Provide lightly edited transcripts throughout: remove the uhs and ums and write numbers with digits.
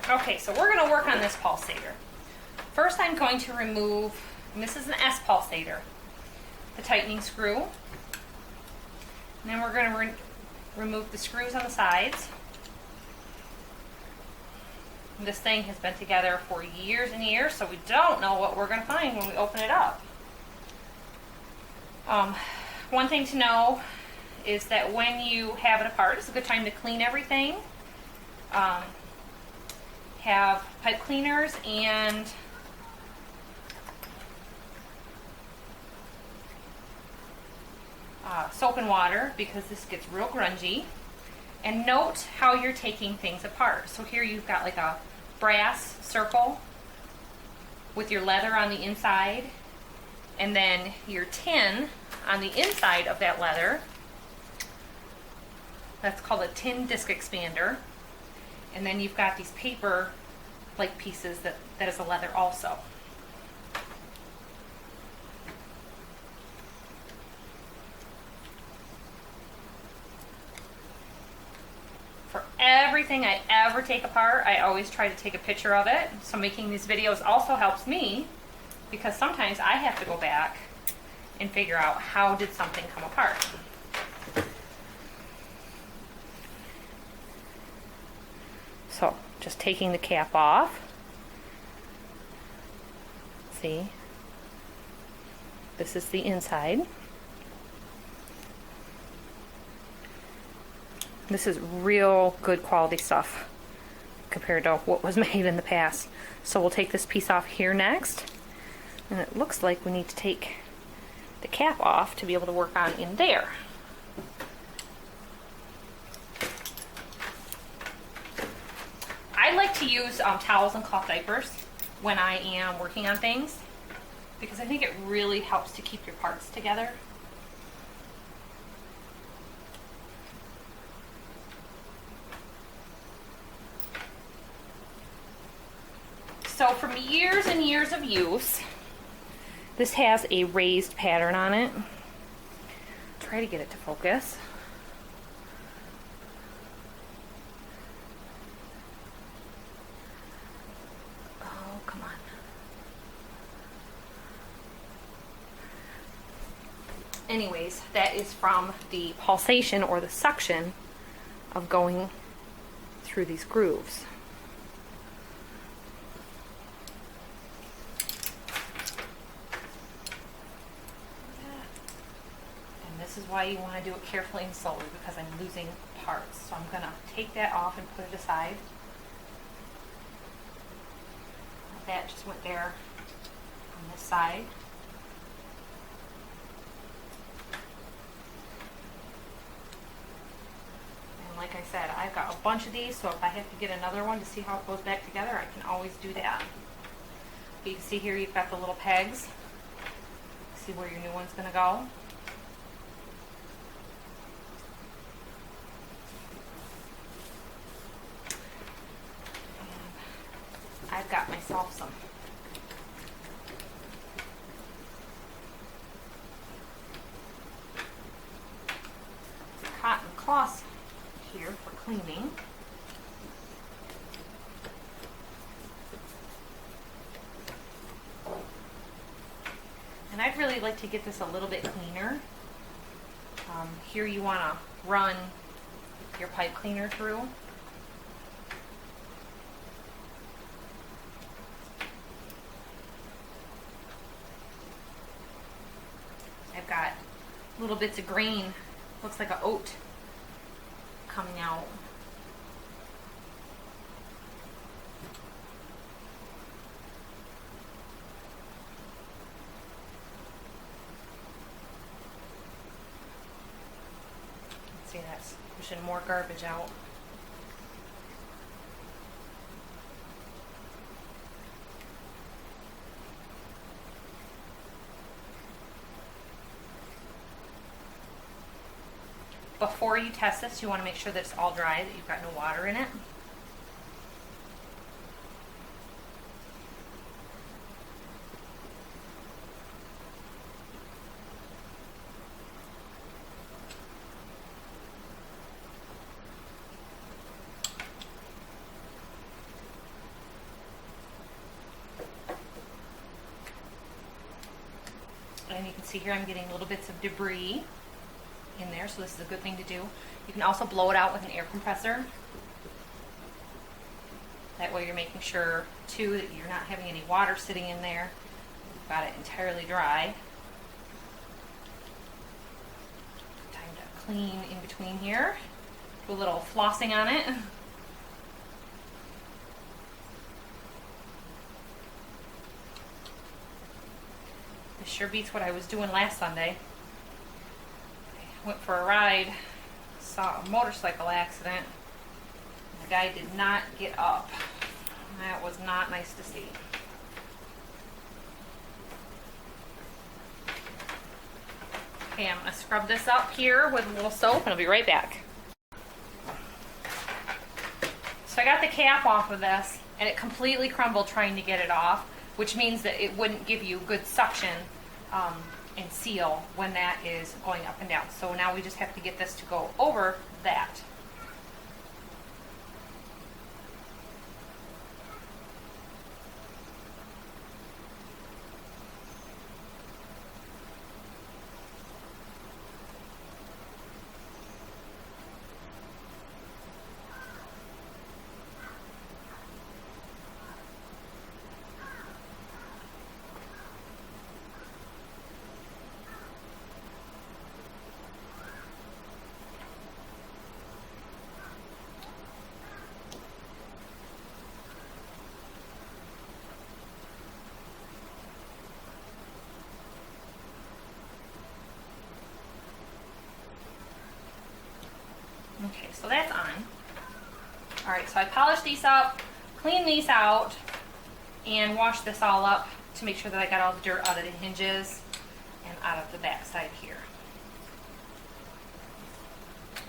Okay, so we're going to work on this pulsator. First I'm going to remove, and this is an S pulsator, the tightening screw. And then we're going to remove the screws on the sides. This thing has been together for years and years, so we don't know what we're going to find when we open it up. One thing to know is that when you have it apart, it's a good time to clean everything. Have pipe cleaners and soap and water, because this gets real grungy. And note how you're taking things apart. So here you've got like a brass circle with your leather on the inside, and then your tin on the inside of that leather. That's called a tin disc expander. And then you've got these paper like pieces that is a leather also. For everything I ever take apart, I always try to take a picture of it. So making these videos also helps me, because sometimes I have to go back and figure out how did something come apart. So just taking the cap off. See, this is the inside. This is real good quality stuff compared to what was made in the past. So we'll take this piece off here next. And it looks like we need to take the cap off to be able to work on in there. I like to use towels and cloth diapers when I am working on things, because I think it really helps to keep your parts together. So from years and years of use, this has a raised pattern on it. Try to get it to focus. Oh, come on. Anyways, that is from the pulsation or the suction of going through these grooves. This is why you want to do it carefully and slowly, because I'm losing parts. So I'm going to take that off and put it aside. That just went there on this side. And like I said, I've got a bunch of these, so if I have to get another one to see how it goes back together, I can always do that. But you can see here you've got the little pegs. See where your new one's going to go. I've got myself some cotton cloths here for cleaning. And I'd really like to get this a little bit cleaner. Here you want to run your pipe cleaner through. I've got little bits of green, looks like an oat, coming out. See, that's pushing more garbage out. Before you test this, you want to make sure that it's all dry, that you've got no water in it. and you can see here I'm getting little bits of debris in there, so this is a good thing to do. You can also blow it out with an air compressor. That way you're making sure too that you're not having any water sitting in there. You've got it entirely dry. Time to clean in between here. Do a little flossing on it. This sure beats what I was doing last Sunday. I went for a ride, saw a motorcycle accident. The guy did not get up. That was not nice to see. Okay, I'm going to scrub this up here with a little soap and I'll be right back. So I got the cap off of this and it completely crumbled trying to get it off, which means that it wouldn't give you good suction and seal when that is going up and down. So now we just have to get this to go over that. Okay, so that's on. Alright, so I polished these up, cleaned these out, and washed this all up to make sure that I got all the dirt out of the hinges and out of the back side here.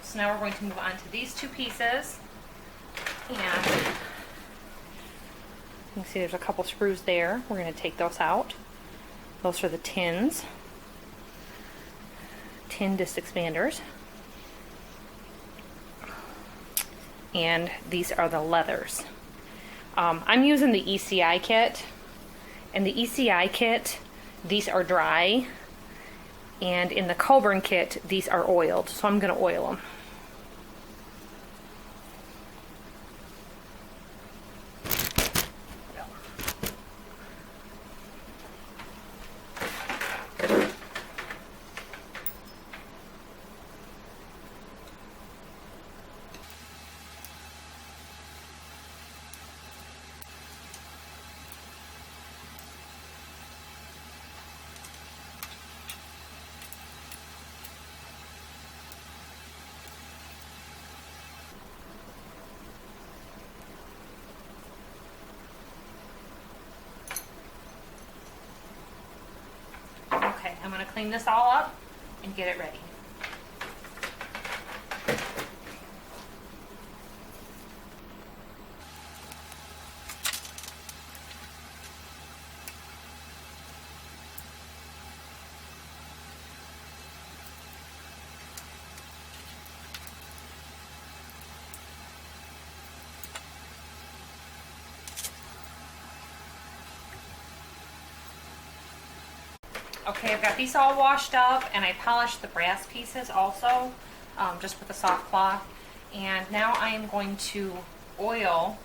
So now we're going to move on to these two pieces. And you can see there's a couple screws there. We're going to take those out. Those are the tins. Tin disc expanders. And these are the leathers. I'm using the ECI kit, and the ECI kit, these are dry, and in the Coburn kit, these are oiled, so I'm going to oil them. Okay, I'm going to clean this all up and get it ready. Okay, I've got these all washed up and I polished the brass pieces also, just with a soft cloth. And now I am going to oil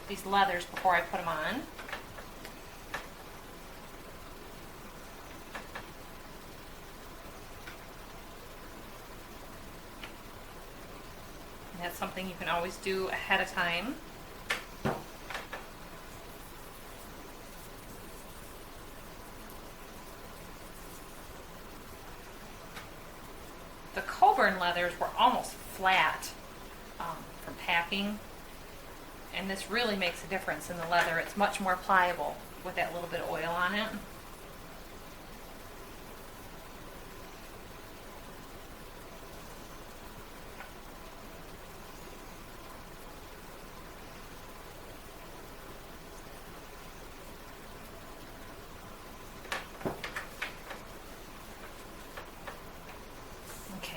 these leathers before I put them on. And that's something you can always do ahead of time. The Coburn leathers were almost flat from packing, and this really makes a difference in the leather. It's much more pliable with that little bit of oil on it.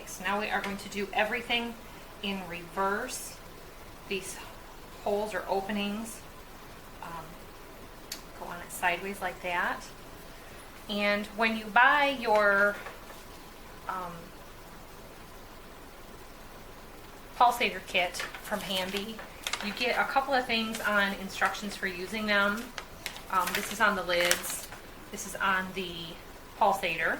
So now we are going to do everything in reverse. These holes or openings go on it sideways like that. And when you buy your Pulsator kit from Handy, you get a couple of things on instructions for using them. This is on the lids. This is on the Pulsator.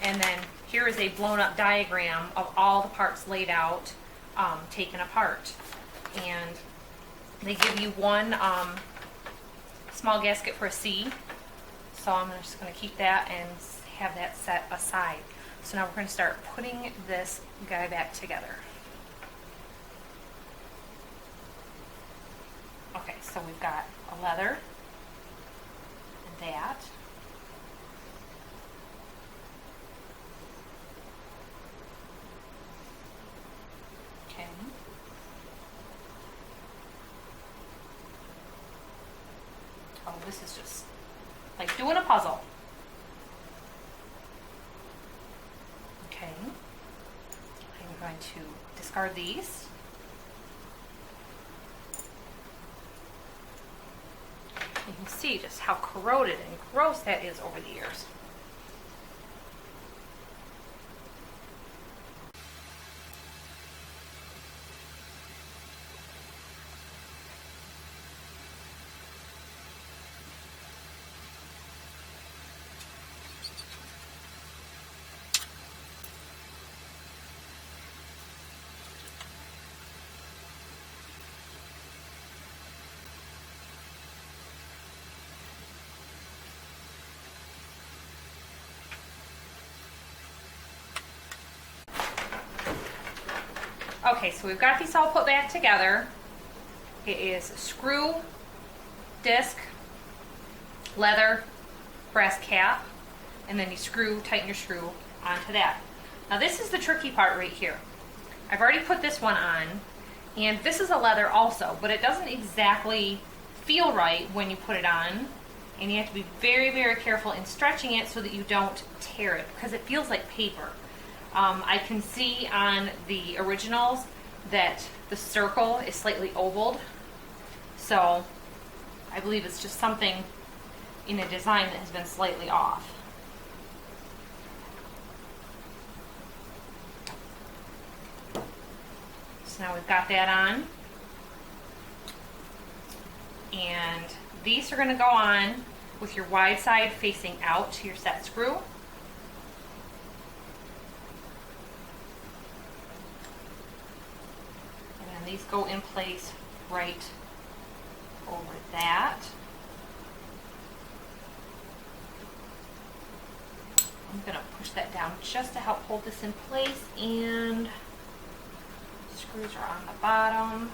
And then here is a blown up diagram of all the parts laid out, taken apart. And they give you one small gasket for a C. So I'm just going to keep that and have that set aside. So now we're going to start putting this guy back together. Okay, so we've got a leather, and that. Okay. Oh, this is just like doing a puzzle. Okay. I'm going to discard these. You can see just how corroded and gross that is over the years. Okay, so we've got these all put back together. It is screw, disc, leather, brass cap, and then you tighten your screw onto that. Now this is the tricky part right here. I've already put this one on, and this is a leather also, but it doesn't exactly feel right when you put it on, and you have to be very, very careful in stretching it so that you don't tear it, because it feels like paper. I can see on the originals that the circle is slightly ovaled, so I believe it's just something in a design that has been slightly off. So now we've got that on, and these are going to go on with your wide side facing out to your set screw. These go in place right over that. I'm going to push that down just to help hold this in place, and screws are on the bottom.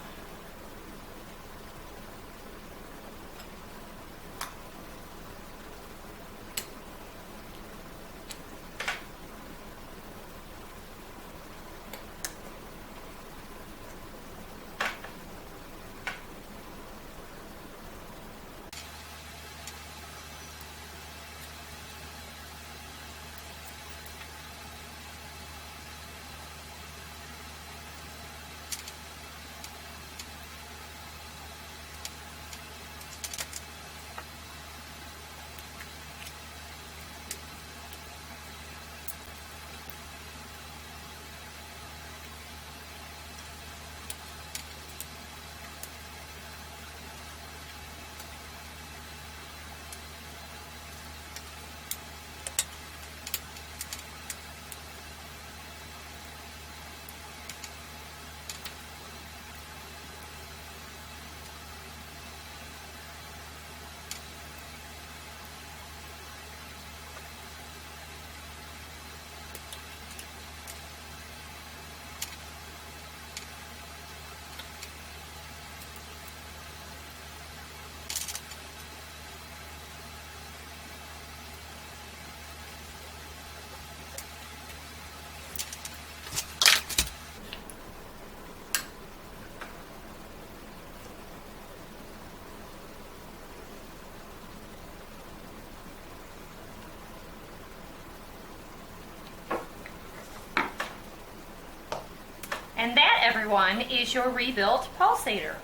And that, everyone, is your rebuilt Pulsator.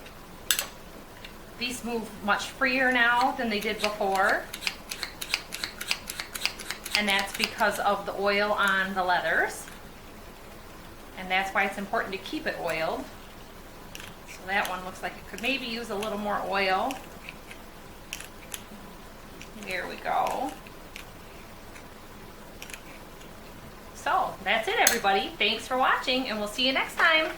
These move much freer now than they did before. And that's because of the oil on the leathers. And that's why it's important to keep it oiled. So that one looks like it could maybe use a little more oil. There we go. So that's it, everybody. Thanks for watching, and we'll see you next time.